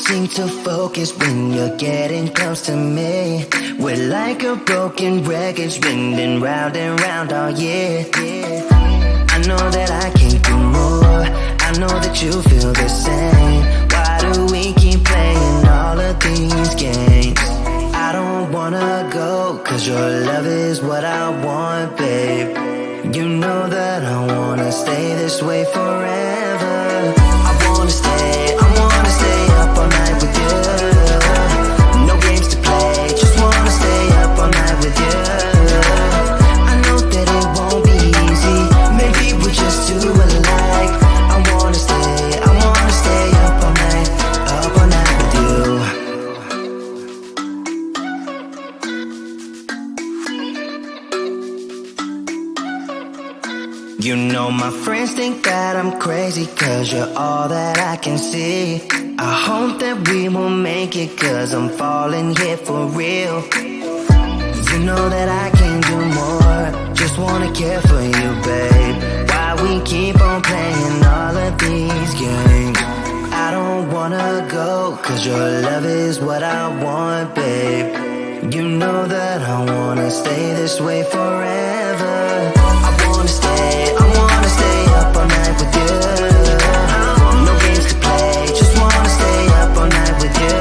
seem to focus when you're getting close to me. We're like a broken record spinning round and round all year. I know that I can't do more, I know that you feel the same. Why do we keep playing all of these games? I don't wanna go, cause your love is what I want, babe. You know that I wanna stay this way forever. I wanna stay up all night with you. No games to play, just wanna stay up all night with you. I know that it won't be easy, maybe we're just too alike. I wanna stay up all night with you. You know my friends think that I'm crazy, cause you're all that I can see. I hope that we will make it, cause I'm falling here for real. You know that I can't do more, just wanna care for you, babe. Why we keep on playing all of these games? I don't wanna go, cause your love is what I want, babe. You know that I wanna stay this way forever. I wanna stay up all night with you. No games to play, just wanna stay up all night with you.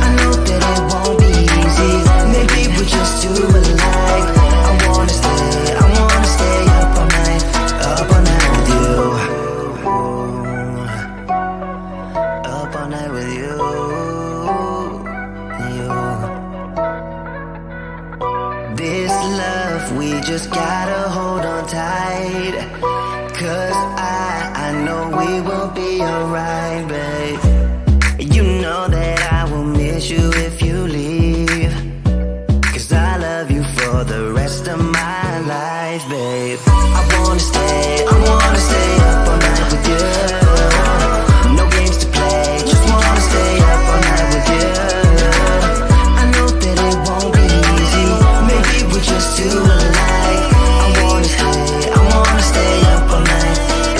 I know that it won't be easy, maybe we're just too alike. I wanna stay up all night with you. Up all night with you. This love, we just gotta hold on tight. Cause I know we will be alright, babe. You know that I will miss you if you leave. Cause I love you for the rest of my life, babe. I wanna stay up all night with you. No games to play, just wanna stay up all night with you. I know that it won't be easy, maybe we're just too alike. I wanna stay up all night with you.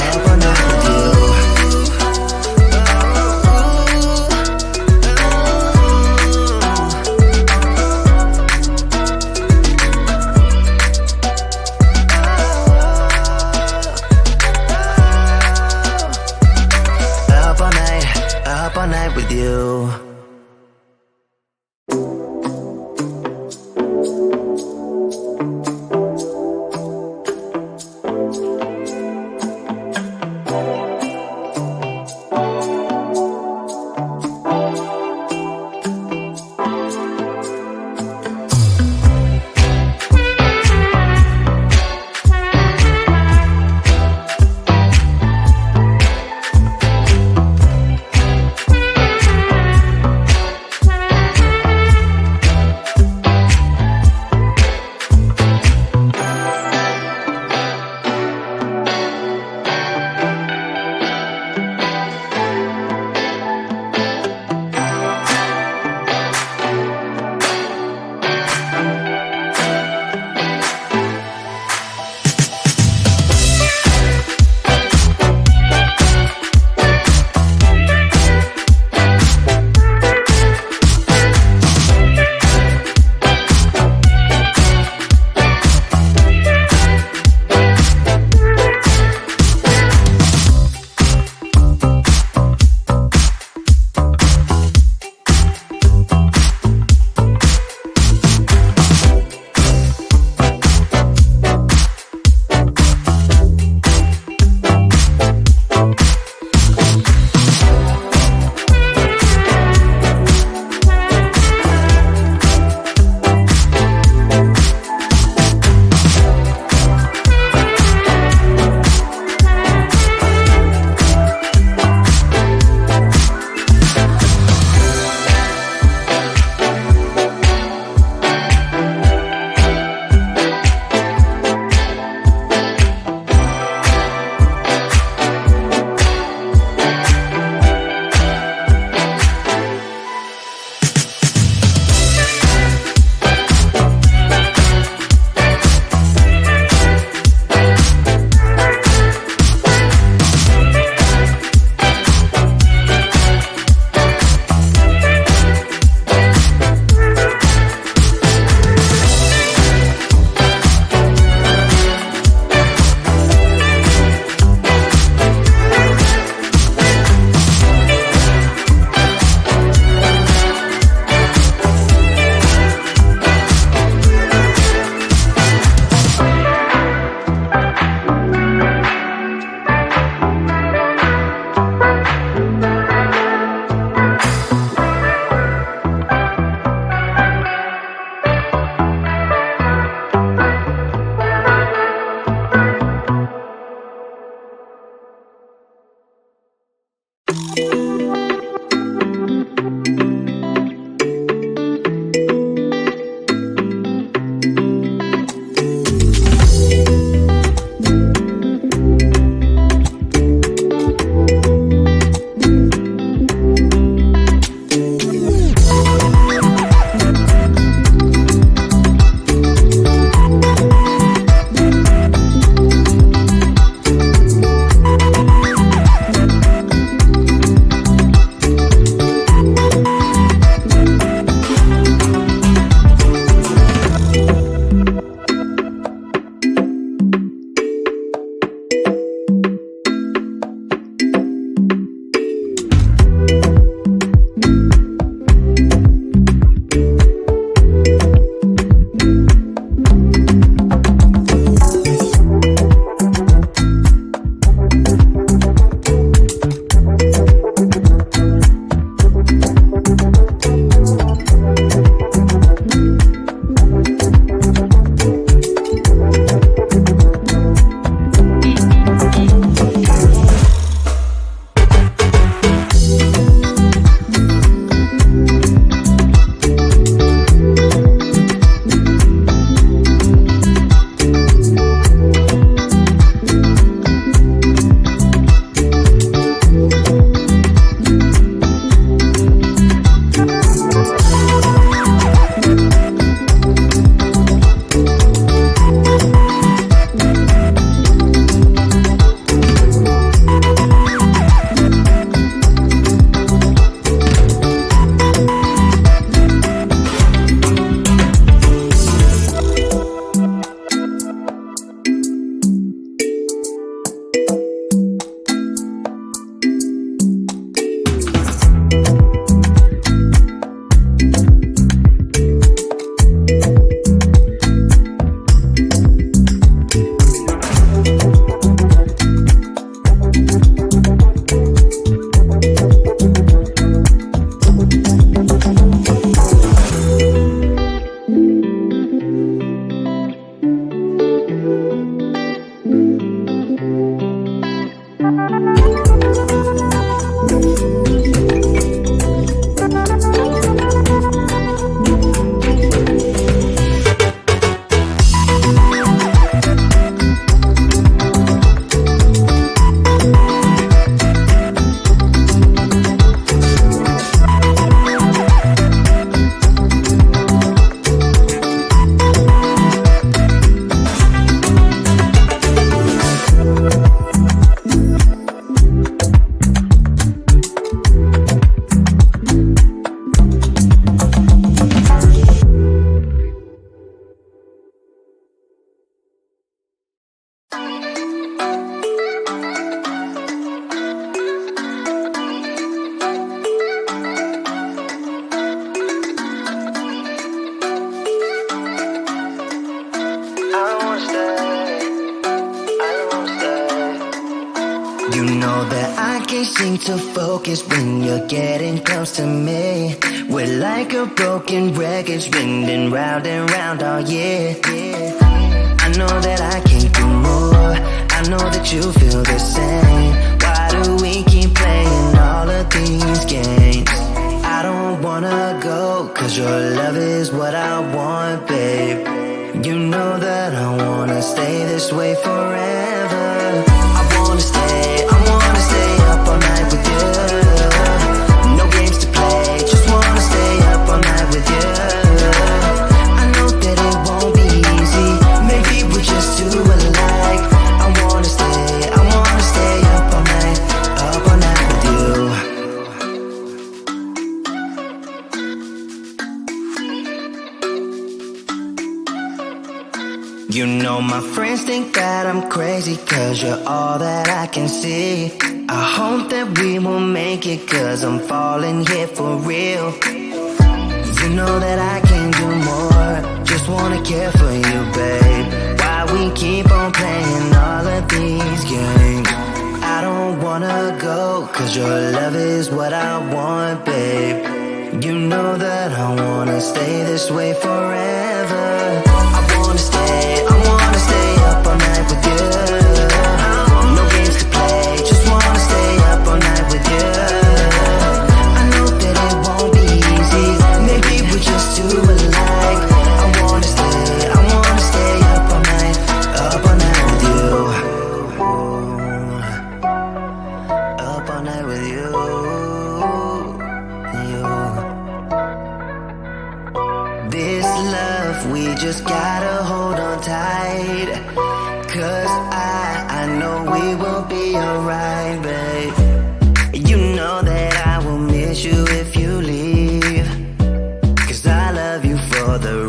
know that I can't seem to focus when you're getting close to me. We're like a broken record spinning round and round all year. I know that I can't do more, I know that you feel the same. Why do we keep playing all of these games? I don't wanna go, cause your love is what I want, babe. You know that I wanna stay this way forever. I wanna stay up all night with you. No games to play, just wanna stay up all night with you. I know that it won't be easy, maybe we're just too alike. I wanna stay up all night with you. You know my friends think that I'm crazy, cause you're all that I can see. I hope that we will make it, cause I'm falling here for real. You know that I can do more, just wanna care for you, babe. Why we keep on playing all of these games? I don't wanna go, cause your love is what I want, babe. You know that I wanna stay this way forever. I wanna stay up all night with you. No games to play, just wanna stay up all night with you. I know that it won't be easy, maybe we're just too alike. I wanna stay up all night with you. Up all night with you. This love, we just gotta hold on tight, cause I know we will be alright, babe. You know that I will miss you if you leave, cause I love you for the